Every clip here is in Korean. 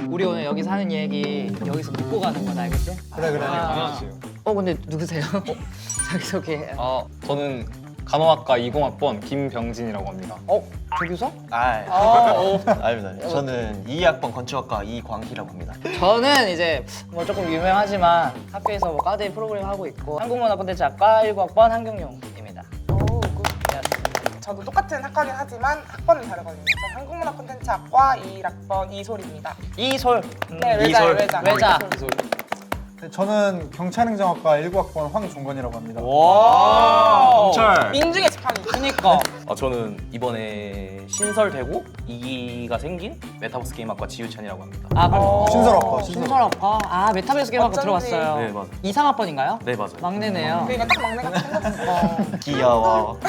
우리 오늘 여기서 하는 얘기 여기서 묻고 가는 거다, 알겠지? 그래. 근데 누구세요? 자기소개. 저는 간호학과 20학번 김병진이라고 합니다. 조교사? 아닙니다. 저는 2학번 건축학과 이광희라고 합니다. 저는 이제 뭐 조금 유명하지만 학교에서 뭐 과대 프로그램 하고 있고 한국문화콘텐츠학과 19학번 한경용입니다. 저도 똑같은 학과긴 하지만 학번은 다르거든요. 저는 한국문화콘텐츠학과 21학번 이솔입니다. 이솔. 네, 외자예요, 외자. 외자. 네, 저는 경찰행정학과 19학번 황종건이라고 합니다. 경찰. 민중의 지팡이. 그니까. 저는 이번에 신설되고 2기가 생긴 메타버스 게임학과 지유찬이라고 합니다. 신설학과. 신설학과. 메타버스 게임학과 어쩐지. 들어봤어요. 네, 맞아요. 2, 3학번인가요? 네, 맞아요. 막내네요. 그러니까 딱 막내가 생겼어. 귀여워.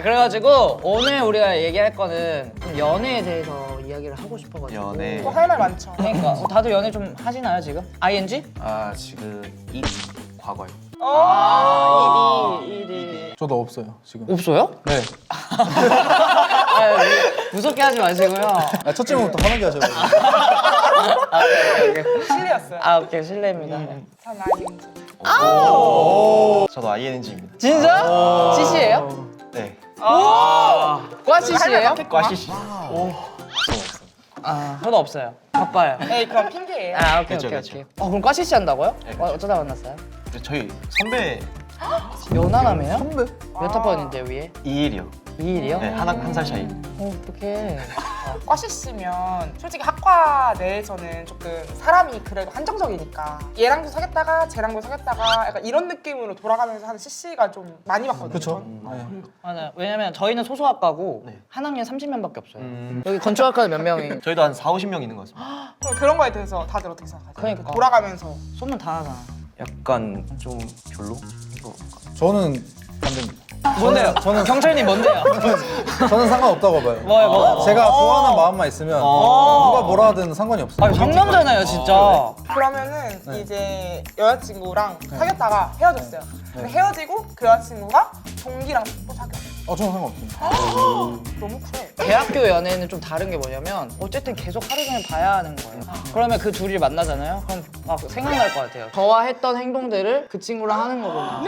그래가지고 오늘 우리가 얘기할 거는 좀 연애에 대해서 이야기를 하고 싶어가지고. 연애. 또 할 말 많죠. 그러니까 다들 연애 좀 하시나요 지금? ING? 지금 이 과거요. ED. 저도 없어요 지금. 없어요? 네. 무섭게 하지 마시고요. 첫 질문부터 화나게 하셔요. 실례였어요. 오케이 실례입니다. 전 ING. 저도 ING입니다. 진짜? CC예요? 네. 과 CC예요? 과시시. 저도 없어요. 바빠요. 에이, 그럼 핑계예요. 오케이 그쵸, 오케이 그쵸. 오케이. 그럼 과 CC 한다고요? 네, 어쩌다 만났어요? 저희 선배 연하남이에요? 선배? 몇 학번인데 위에? 2일이요. 2일이요? 네, 한 살 차이. 어떡해. 과시시면 솔직히 학과 내에서는 조금 사람이 그래도 한정적이니까 얘랑도 사귀었다가 쟤랑도 사귀었다가 약간 이런 느낌으로 돌아가면서 하는 CC가 좀 많이 봤거든요. 그쵸. 저는. 맞아요. 왜냐면 저희는 소수학과고 네. 한 학년 30명밖에 없어요. 여기 건축학과는 몇 명이? 저희도 한 4, 50명 있는 것 같습니다. 그럼 그런 거에 대해서 다들 어떻게 생각하세요? 그러니까. 돌아가면서 소문 다 하잖아. 약간 좀 별로? 저는 반대입니다. 뭔데요? 경찰님 뭔데요? 저는 상관없다고 봐요. 뭐요? 제가 좋아하는 마음만 있으면 누가 뭐라 하든 상관이 없어요. 상남자잖아요 진짜. 그러면은 네. 이제 여자친구랑 사귀었다가 헤어졌어요. 근데 헤어지고 그 여자친구가 동기랑 또 사귀어. 저는 상관없습니다. 너무 쿨해. 대학교 연애는 좀 다른 게 뭐냐면 어쨌든 계속 하루 종일 봐야 하는 거예요. 그러면 그 둘이 만나잖아요. 그럼 막 생각날 것 같아요. 저와 했던 행동들을 그 친구랑 하는 거구나.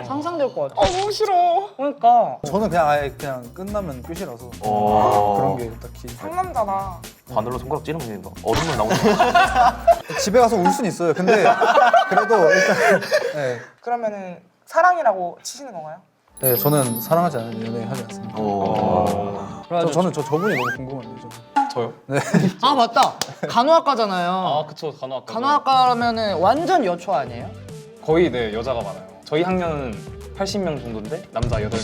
상상될 것 같아요. 너무 싫어. 그러니까 저는 그냥 아예 그냥 끝나면 끝이라서 그런 게 딱히. 상남자다. 바늘로 손가락 찌르면 되는 거. 얼음물 나오는 집에 가서 울 수는 있어요. 근데 그래도 일단 네. 그러면은 사랑이라고 치시는 건가요? 네, 저는 사랑하지 않는 연애 하지 않습니다. 저는 저분이 너무 궁금한데 저요? 맞다. 간호학과잖아요. 그쵸, 간호학과. 간호학과라면은 완전 여초 아니에요? 거의 네, 여자가 많아요. 저희 학년은 80명 정도인데 남자 8명.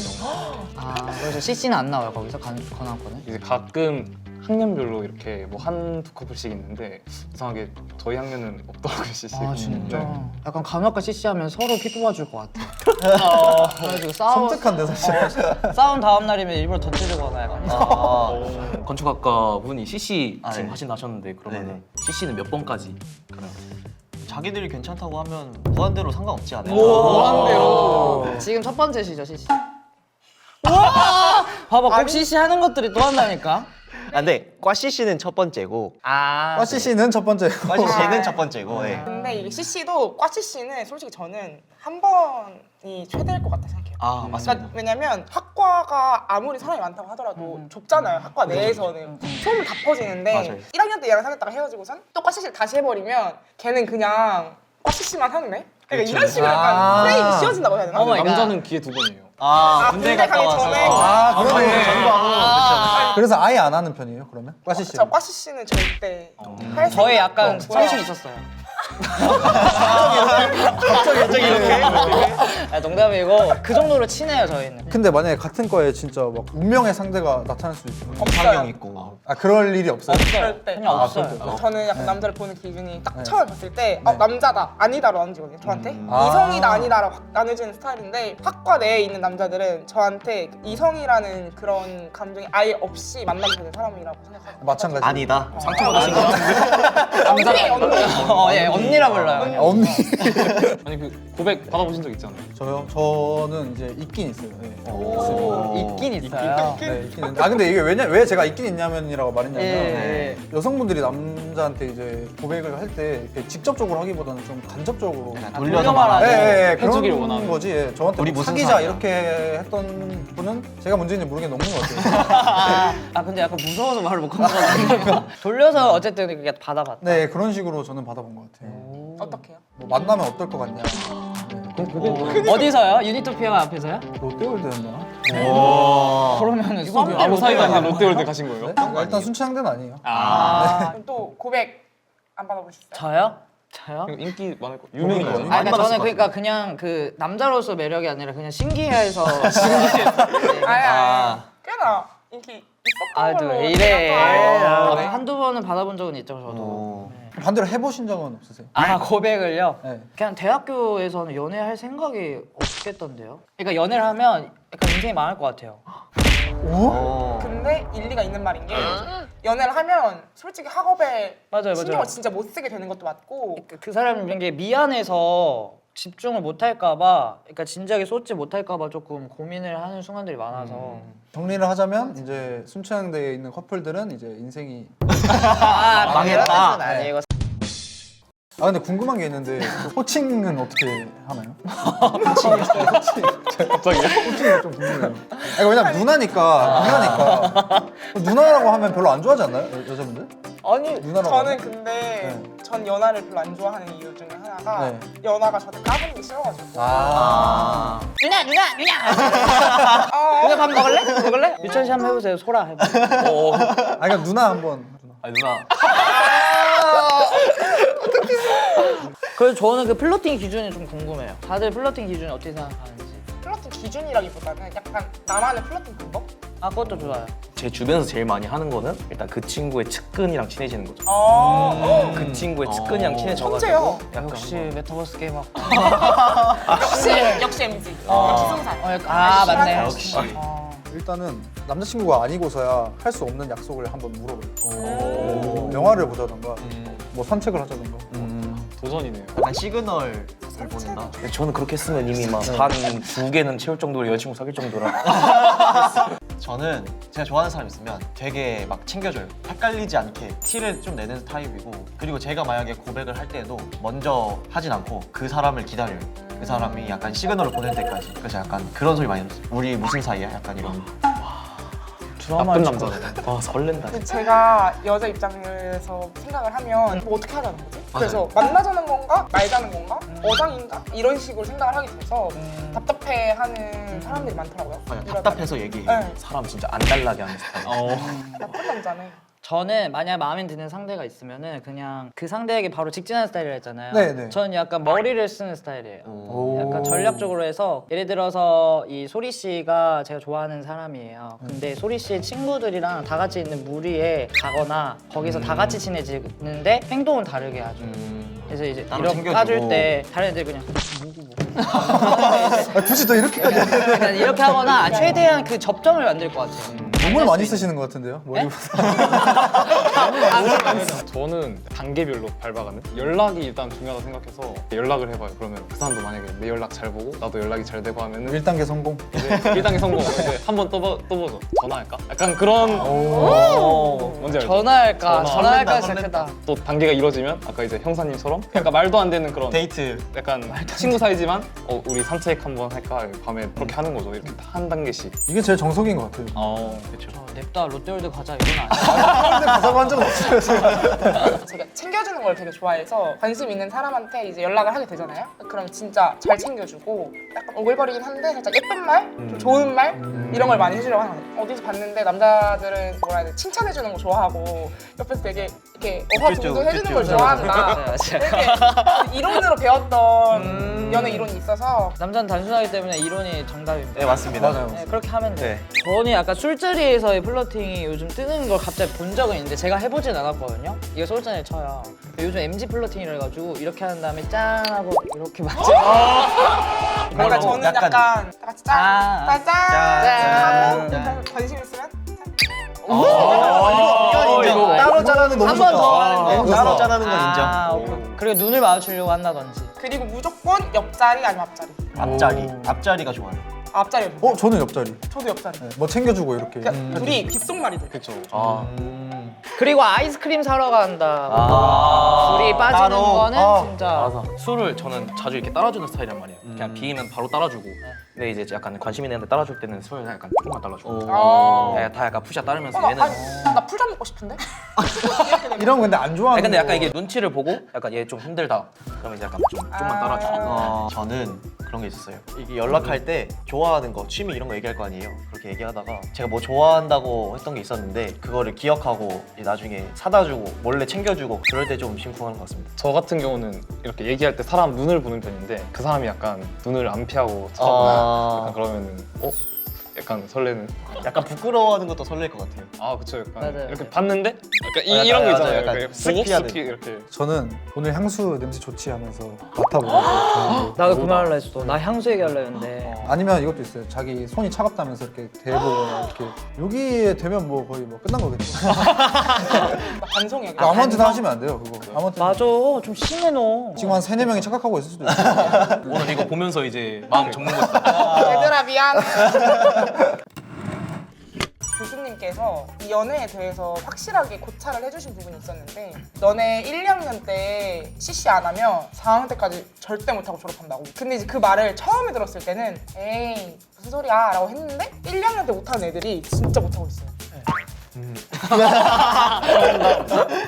그래서 CC는 안 나와요 거기서 간호학과는? 이제 가끔 학년별로 이렇게 뭐 한두 커플씩 있는데 이상하게 저희 학년은 없더라고요, CC가. 진짜? 약간 간호학과 CC 하면 서로 피 뽑아줄 것 같아. 그래가지고 섬뜩한데 사실. 싸운 다음 날이면 일부러 던지려거나 약간. 건축학과 분이 CC 지금 네. 하신다 하셨는데 그러면 네네. CC는 몇 번까지 가나요? 자기들이 괜찮다고 하면 무한대로 상관없지 않아요? 무한대로. 지금 첫 번째시죠 CC? 봐봐 꼭 CC 하는 것들이 또 한다니까. 근데 과시시는 첫 번째고 과CC는 첫 번째. 과시시는 첫 번째고. 네. 근데 이게 CC도 과 CC는 솔직히 저는 한 번이 최대일 것 같다 생각해요. 맞습니다. 그러니까 왜냐면 학과가 아무리 사람이 많다고 하더라도 좁잖아요. 학과 내에서는 소문 다 퍼지는데 맞아요. 1학년 때 얘랑 사귀었다가 헤어지고선 또 과 CC를 다시 해버리면 걔는 그냥 과 CC만 하네? 그러니까 이런 식으로 약간 프레임이 씌워진다고 해야 되나? 어머, 남자는 기회 2번이에요. 군대 가기 전에 그러네. 그래서 아예 안 하는 편이에요, 그러면? 과CC. 저 과 CC는 절대 할 저희 생각도 약간 없고요. 상식 있었어요. 갑자기 이렇게. 농담이고 그 정도로 친해요 저희는. 근데 만약에 같은 과에 진짜 막 운명의 상대가 나타날 수도 있고. 이상형 있고. 그럴 일이 없어요. 절대. 그냥 없어요. 저는 약간 남자를 보는 기준이 딱 처음에 봤을 때 남자다 아니다로 나눠지거든요 저한테. 아. 이성이다 아니다라고 확 나눠지는 스타일인데 학과 내에 있는 남자들은 저한테 이성이라는 그런 감정이 아예 없이 만나게 되는 사람이라고 생각합니다. 마찬가지. 아니다. 상처받으신 거 언니 예, 언니라 불러요. 그냥. 언니. 아니 그 고백 받아보신 적 있지 않아요? 저요? 저는 이제 있긴 있어요. 네. 있어요. 있긴 있어요. 네, 있긴 있는데. 아 근데 이게 왜 제가 있긴 있냐면이라고 말했냐면 예. 여성분들이 남자한테 이제 고백을 할 때 직접적으로 하기보다는 좀 간접적으로 돌려서 말하죠. 예, 해주길 그런 원하는. 거지. 예, 저한테 우리 뭐 무슨 사귀자 사이야? 이렇게 했던 분은 제가 문제인지 모르겠는데 없는 것 같아요. 아 근데 약간 무서워서 말을 못 한 것 같아요. 돌려서 어쨌든 그게 받아봤다. 네, 그런 식으로 저는 받아본 것 같아요. 어떻게요? 뭐 만나면 어떨 것 같냐. 어디서요? 유니토피아 앞에서요? 롯데월드였나? 그러면은 썸 아무 사이가 아닌 롯데월드 가신 거예요? 네? 일단 순창대는 아니에요. 그럼 또 고백 안 받아보셨어요? 저요? 저요? 인기 많을 거 유명인 거죠. 아, 그러니까 저는 그러니까 그냥 그 남자로서 매력이 아니라 그냥 신기해서 아니 꽤나 인기 있었던 아또 걸로 왜 이래? 생각해요. 네. 한두 번은 받아본 적은 있죠 저도. 반대로 해보신 적은 없으세요? 아 고백을요? 네. 그냥 대학교에서는 연애할 생각이 없겠던데요? 그러니까 연애를 하면 약간 인생이 망할 것 같아요. 근데 일리가 있는 말인 게 연애를 하면 솔직히 학업에 맞아요, 신경을 맞아요. 진짜 못 쓰게 되는 것도 맞고 그 사람이 이런 게 미안해서 집중을 못 할까봐, 그러니까 진지하게 쏟지 못할까봐 조금 고민을 하는 순간들이 많아서. 정리를 하자면 이제 순창대에 있는 커플들은 이제 인생이 망했다. 아니고. 아 근데 궁금한 게 있는데 그 호칭은 어떻게 하나요? 갑자기요? 호칭이 좀 궁금해요. 아니, 왜냐면 누나니까 누나라고 하면 별로 안 좋아하지 않나요? 여자분들? 아니 누나라고 저는 하면? 근데 네. 전 연하를 별로 안 좋아하는 이유 중에 하나가 네. 연하가 저한테 까부는 게 싫어가지고 누나. 아, 누나 밥 먹을래? 유천 씨 한번 해보세요. 소라 해보세요. 아 그러니까 누나 한번 아니 누나 그래서 저는 그 플러팅 기준이 좀 궁금해요. 다들 플러팅 기준이 어떻게 생각하는지. 플러팅 기준이라기보다는 약간 나만의 플러팅 방법? 아 그것도 좋아요. 제 주변에서 제일 많이 하는 거는 일단 그 친구의 측근이랑 친해지는 거죠. 그 친구의 측근이랑 친해져가지고 천재요. 약간 역시 메타버스 게임 학. 역시 MZ 역시 승산 아 맞네. 역시. 일단은 남자친구가 아니고서야 할 수 없는 약속을 한번 물어봐요. 영화를 보자던가 뭐 산책을 하자던가 도전이네요. 약간 시그널을 보낸다. 근데 저는 그렇게 했으면 이미 막 반 두 개는 채울 정도로 여자친구 사귈 정도라. 저는 제가 좋아하는 사람 있으면 되게 막 챙겨줘요. 헷갈리지 않게 티를 좀 내는 타입이고, 그리고 제가 만약에 고백을 할 때도 먼저 하진 않고 그 사람을 기다려요. 그 사람이 약간 시그널을 보낼 때까지. 그래서 약간 그런 소리 많이 들었어요. 우리 무슨 사이야? 약간 이런. 나쁜 남자네. 아 설렌다. 근데 제가 여자 입장에서 생각을 하면 뭐 어떻게 하자는 거지? 그래서 만나자는 건가? 말자는 건가? 어장인가? 이런 식으로 생각을 하게 돼서 답답해하는 사람들이 많더라고요. 그냥 답답해서 얘기해. 네, 사람 진짜 안 달라게 하는 스타일. 나쁜 남자네. 저는 만약 마음에 드는 상대가 있으면은 그냥 그 상대에게 바로 직진하는 스타일이라 했잖아요. 네네. 저는 약간 머리를 쓰는 스타일이에요. 오. 약간 전략적으로 해서 예를 들어서 이 소리 씨가 제가 좋아하는 사람이에요. 근데 소리 씨의 친구들이랑 다 같이 있는 무리에 가거나 거기서 다 같이 친해지는데 행동은 다르게 하죠. 그래서 이제 따로 이렇게 챙겨주고. 까줄 때 다른 애들 그냥 아, 굳이 또 이렇게까지 약간 이렇게 하거나 최대한 그 접점을 만들 것 같아요. 정말 많이 쓰시는 것 같은데요? 머리보다. 저는 단계별로 밟아가는 연락이 일단 중요하다 생각해서 연락을 해봐요. 그러면 그 사람도 만약에 내 연락 잘 보고 나도 연락이 잘 되고 하면은 1단계 성공. 이제 1단계 성공. 이제 한번 또 보죠. 전화할까? 약간 그런 뭔지 알죠? 전화할까 시작했다. 또 단계가 이루어지면 아까 이제 형사님처럼 약간 말도 안 되는 그런 데이트. 약간 친구 사이지만 우리 산책 한번 할까? 밤에 그렇게 하는 거죠. 이렇게 한 단계씩. 이게 제일 정석인 것 같아요. 그렇죠. 냅다 롯데월드 가자 이건 아니야. 근데 가자고 한 적은 없어요. 제가 챙겨주는 걸 되게 좋아해서 관심 있는 사람한테 이제 연락을 하게 되잖아요. 그럼 진짜 잘 챙겨주고 약간 오글거리긴 한데 살짝 예쁜 말, 좀 좋은 말 이런 걸 많이 해주려고 하거든요. 어디서 봤는데 남자들은 뭐라 해야 돼 칭찬해주는 거 좋아하고 옆에서 되게 이렇게 어화둥둥 해주는 걸 좋아한다. 이렇게 이론으로 배웠던 연애 이론이 있어서 남자는 단순하기 때문에 이론이 정답입니다. 네 맞습니다. 맞아요. 네, 그렇게 하면 돼요. 네. 저는 약간 술자리에서의 플러팅이 요즘 뜨는 걸 갑자기 본 적은 있는데 제가 해보진 않았거든요. 이거 솔전에 쳐요. 요즘 MG 플러팅이라 해가지고 이렇게 한 다음에 짠 하고 이렇게 맞지. 그러니까 저는 약간 다 같이 아. 짠, 짠, 짠. 짠 하고 관심 있으면 이거 따로 짜라는 거 너무 한 번 더 좋다. 하는 거. 너무 좋다. 따로 짜라는 건 인정. 오케이. 그리고 눈을 마주치려고 한다든지. 그리고 무조건 옆자리 아니면 앞자리. 앞자리. 앞자리가 좋아요. 앞자리였어요. 저는 옆자리. 저도 옆자리. 네, 뭐 챙겨주고 이렇게. 그러니까 둘이 귓속말이들. 그쵸. 아, 그리고 아이스크림 사러 간다. 아. 둘이 빠지는 따로. 거는 진짜 맞아. 술을 저는 자주 이렇게 따라주는 스타일이란 말이에요. 그냥 비면 바로 따라주고. 근데 이제 약간 관심 있는 애한테 따라줄 때는 술을 약간 조금만 따라주고. 다 약간 푸샷 따르면서 얘는. 아니, 나 풀자 먹고 싶은데? 이렇게 되면. 이런 거 근데 안 좋아하는 아니 근데 약간 거. 이게 눈치를 보고 약간 얘 좀 힘들다. 그러면 이제 약간 좀만 따라주고. 저는 그런 게 있었어요. 이게 연락할 때 좋아하는 거, 취미 이런 거 얘기할 거 아니에요. 그렇게 얘기하다가 제가 뭐 좋아한다고 했던 게 있었는데 그거를 기억하고 나중에 사다 주고 몰래 챙겨주고 그럴 때 좀 심쿵하는 것 같습니다. 저 같은 경우는 이렇게 얘기할 때 사람 눈을 보는 편인데 그 사람이 약간 눈을 안 피하고 쳐다보면 약간 그러면은 약간 설레는. 약간 부끄러워하는 것도 설렐 것 같아요. 아 그쵸. 약간 맞아요. 이렇게 봤는데 약간 맞아요, 이런 거 맞아요. 있잖아요. 약간 이렇게 쓱 보고 피하는. 쓱 이렇게. 저는 오늘 향수 냄새 좋지 하면서 맡아보고. 나도 그 말을 했어. 나 향수 얘기하려 했는데. 아니면 이것도 있어요. 자기 손이 차갑다면서 이렇게 대고 이렇게 여기에 대면 뭐 거의 뭐 끝난 거겠죠. 나 반성이야. 아무한테나 하시면 안 돼요. 그거. 아무한테나. 맞아. 좀 심해 너. 지금 한 3-4명이 착각하고 있을 수도 있어요. 오늘 이거 보면서 이제 마음 적는 거다. 얘들아 미안. 교수님께서 이 연애에 대해서 확실하게 고찰을 해주신 부분이 있었는데 너네 1, 2학년 때 CC 안 하면 4학년 때까지 절대 못하고 졸업한다고. 근데 이제 그 말을 처음에 들었을 때는 에이 무슨 소리야 라고 했는데 1, 2학년 때 못하는 애들이 진짜 못하고 있어요.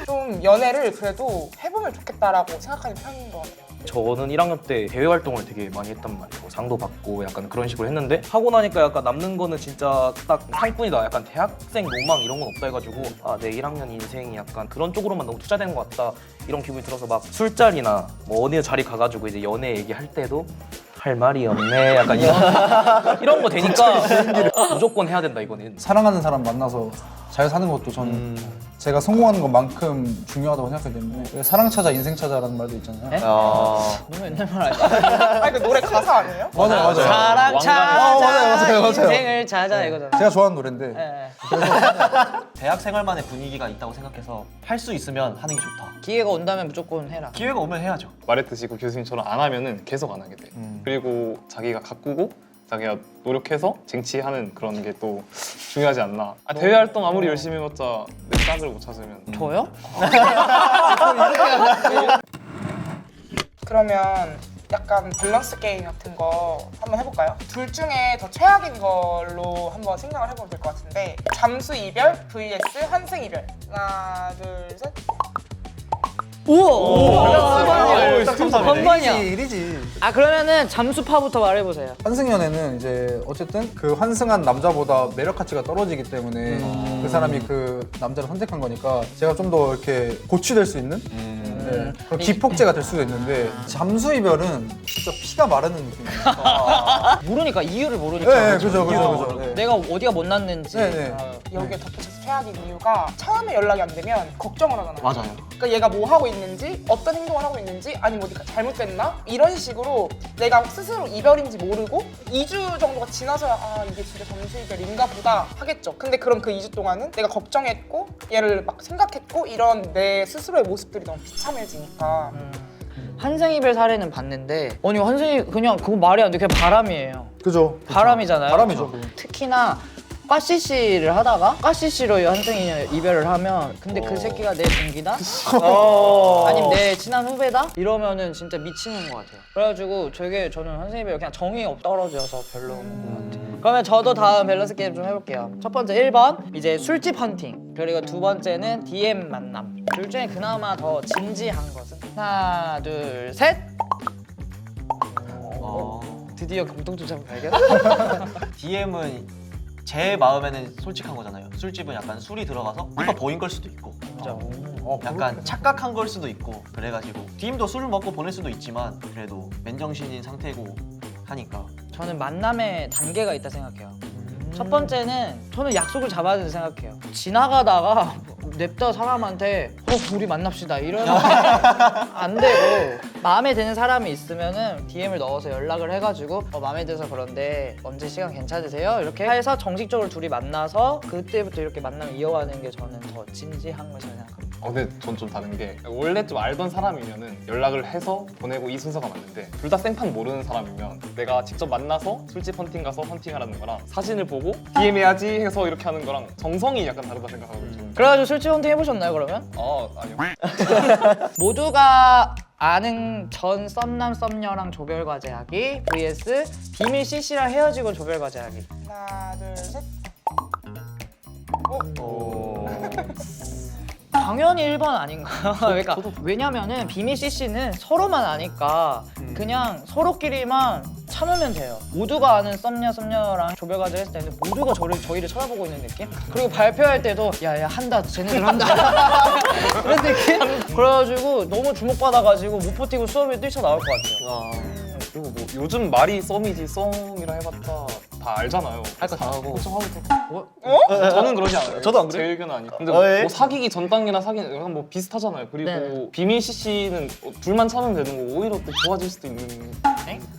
좀 연애를 그래도 해보면 좋겠다라고 생각하는 편인 것 같아요. 저는 1학년 때 대외 활동을 되게 많이 했단 말이에요. 상도 받고 약간 그런 식으로 했는데 하고 나니까 약간 남는 거는 진짜 딱 상뿐이다. 약간 대학생 로망 이런 건 없다 해가지고 내 1학년 인생이 약간 그런 쪽으로만 너무 투자되는 것 같다 이런 기분이 들어서 막 술자리나 뭐 어느 자리 가가지고 이제 연애 얘기할 때도 할 말이 없네 약간 이런 거 되니까 무조건 해야 된다 이거는. 사랑하는 사람 만나서 잘 사는 것도 저는 제가 성공하는 것만큼 중요하다고 생각하기 때문에 사랑 찾아 인생 찾아라는 말도 있잖아요. 네? 아, 너무 옛날 말 아니야? 아니 그 노래 가사 아니에요? 맞아요. 사랑 찾아 맞아요. 인생을 찾아 이거잖아. 제가 좋아하는 노래인데 예. 대학 생활만의 분위기가 있다고 생각해서 할 수 있으면 하는 게 좋다. 기회가 온다면 무조건 해라. 기회가 오면 해야죠. 말했듯이 그 교수님처럼 안 하면은 계속 안 하게 돼. 그리고 자기가 가꾸고 자기가 노력해서 쟁취하는 그런 게 또 중요하지 않나. 대외 활동 아무리 열심히 해봤자 내 짝을 못 찾으면. 저요? 그러면 약간 밸런스 게임 같은 거 한번 해볼까요? 둘 중에 더 최악인 걸로 한번 생각을 해보면 될 것 같은데 잠수 이별 vs 환승 이별. 하나 둘 셋. 우와! 반반이야. 일이지. 아 그러면은 잠수파부터 말해보세요. 환승연애는 이제 어쨌든 그 환승한 남자보다 매력 가치가 떨어지기 때문에 그 사람이 그 남자를 선택한 거니까 제가 좀 더 이렇게 고취될 수 있는 네, 그런 기폭제가 될 수도 있는데 잠수 이별은 진짜 피가 마르는 느낌이에요. 모르니까 이유를 모르니까. 네, 그죠. 네. 내가 어디가 못났는지. 네. 여기에 덧붙여서 최악인 이유가 처음에 연락이 안 되면 걱정을 하잖아요. 맞아요. 그러니까 얘가 뭐 하고 있는지, 어떤 행동을 하고 있는지, 아니면 어디가 잘못됐나? 이런 식으로 내가 스스로 이별인지 모르고 2주 정도가 지나서야 아 이게 진짜 잠수 이별인가 보다 하겠죠. 근데 그럼 그 2주 동안은 내가 걱정했고 얘를 막 생각했고 이런 내 스스로의 모습들이 너무 비참해지니까 환승이별 사례는 봤는데 아니 환승이 그냥 그거 말이 안 돼. 그냥 바람이에요. 그죠. 바람이잖아요. 바람이죠. 그건. 특히나 과CC를 하다가 과CC로 환승이 이별을 하면 근데 그 새끼가 내 동기다? 아니면 내 친한 후배다? 이러면은 진짜 미치는 것 같아요. 그래가지고 저는 환승 이별 그냥 정이 떨어져서 별로인 것 같아요. 그러면 저도 다음 밸런스 게임 좀 해볼게요. 첫 번째 1번 이제 술집 헌팅, 그리고 두 번째는 DM 만남. 둘 중에 그나마 더 진지한 것은? 하나 둘 셋. 드디어 공통점 발견? DM은 제 마음에는 솔직한 거잖아요. 술집은 약간 술이 들어가서 뭔가 보인 걸 수도 있고 약간 착각한 걸 수도 있고 그래가지고 DM도 술을 먹고 보낼 수도 있지만 그래도 맨정신인 상태고 하니까 저는 만남에 단계가 있다 생각해요. 첫 번째는 저는 약속을 잡아야 된다 생각해요. 지나가다가 냅다 사람한테 우리 만납시다 이러면 안 되고 마음에 드는 사람이 있으면은 DM을 넣어서 연락을 해가지고 마음에 들어서 그런데 언제 시간 괜찮으세요? 이렇게 해서 정식적으로 둘이 만나서 그때부터 이렇게 만남을 이어가는 게 저는 더 진지한 것이라 생각합니다. 근데 전 좀 다른 게 원래 좀 알던 사람이면은 연락을 해서 보내고 이 순서가 맞는데 둘 다 생판 모르는 사람이면 내가 직접 만나서 술집 헌팅 가서 헌팅하라는 거랑 사진을 보고 DM 해야지 해서 이렇게 하는 거랑 정성이 약간 다르다 생각하거든요. 그래가지고 술집 헌팅 해보셨나요 그러면? 아니요. 모두가 아는 전 썸남 썸녀랑 조별과제하기 vs 비밀 CC랑 헤어지고 조별과제하기. 하나, 둘, 셋. 당연히 1번 아닌가요? 그러니까 왜냐면은 비밀 CC는 서로만 아니까 그냥 서로끼리만 참으면 돼요. 모두가 아는 썸녀랑 조별과제 했을 때는 모두가 저희를 쳐다보고 있는 느낌? 그리고 발표할 때도 야야 한다 쟤네들 한다 그런 느낌? 그래가지고 너무 주목받아가지고 못 버티고 수업에 뛰쳐나올 것 같아요. 그리고 뭐 요즘 말이 썸이지 썸이라 해봤자 다 알잖아요. 할거 다 하고. 그쵸 하고 저는 그러지 않아요. 저도 안 그래요? 제 의견은 아니고. 근데 예? 뭐 사귀기 전 단계나 사귀는 약간 뭐 비슷하잖아요. 그리고 네. 비밀 CC는 둘만 참으면 되는 거고 오히려 또 좋아질 수도 있는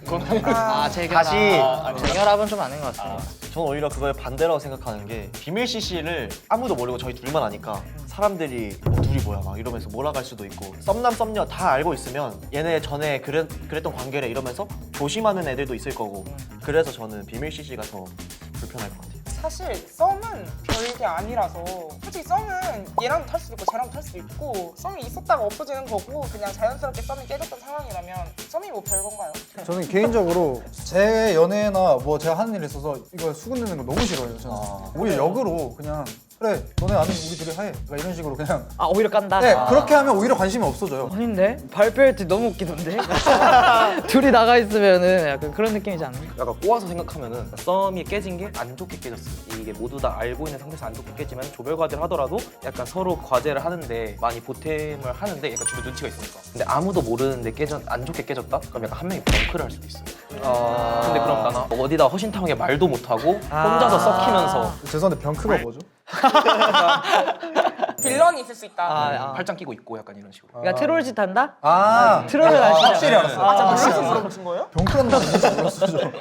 그건 아 재결합. 다시. 재결합은 좀 아닌 것 같습니다. 저는 오히려 그거의 반대라고 생각하는 게 비밀 CC를 아무도 모르고 저희 둘만 아니까 사람들이 둘이 뭐야 막 이러면서 몰아갈 수도 있고 썸남 썸녀 다 알고 있으면 얘네 전에 그랬던 관계래 이러면서 조심하는 애들도 있을 거고 그래서 저는 비밀 CC가 더 불편할 것 같아요. 사실 썸은 별게 아니라서 솔직히 썸은 얘랑도 탈 수도 있고 쟤랑도 탈 수도 있고 썸이 있었다가 없어지는 거고 그냥 자연스럽게 썸이 깨졌던 상황이라면 썸이 뭐 별건가요? 저는 개인적으로 제 연애나 뭐 제가 하는 일에 있어서 이거 수근대는 거 너무 싫어해요. 저는 오히려 역으로 그냥 그래 너네 아는 우리 둘이 해. 그러니까 이런 식으로 그냥 아 오히려 깐다. 네 그렇게 하면 오히려 관심이 없어져요. 아닌데? 발표할 때 너무 웃기던데? 둘이 나가 있으면은 약간 그런 느낌이지 않나요? 약간 꼬아서 생각하면은 썸이 깨진 게 안 좋게 깨졌어. 이게 모두 다 알고 있는 상태에서 안 좋게 깨지면 조별 과제를 하더라도 약간 서로 과제를 하는데 많이 보탬을 하는데 약간 주변 눈치가 있으니까. 근데 아무도 모르는데 안 좋게 깨졌다? 그럼 약간 한 명이 벙크를 할 수도 있어요. 근데 그럼 나나 어디다 허심탄회하게 말도 못하고 혼자서 썩히면서 죄송한데 병크가 뭐죠? 빌런이 있을 수 있다. 팔짱 끼고 있고 약간 이런 식으로. 그러니까 트롤짓 한다? 아 트롤을 하시죠? 확실히 알았어요. 그래서 물어보신 거예요? 병크란 말이 뭔지 몰랐어요. 저.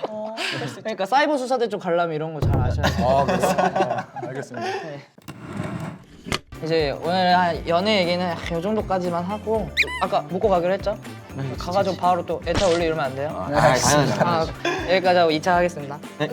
그러니까 사이버 수사대 쪽 가려면 이런 거 잘 아셔야 돼요. 아 그렇습니다. 알겠습니다. 이제 오늘 한 연애 얘기는 이 정도까지만 하고 아까 묵고 가기로 했죠? 가가지고 바로 또 애차 올리 이러면 안 돼요? 당연하죠. 아, 여기까지 하고 2차 하겠습니다. 네.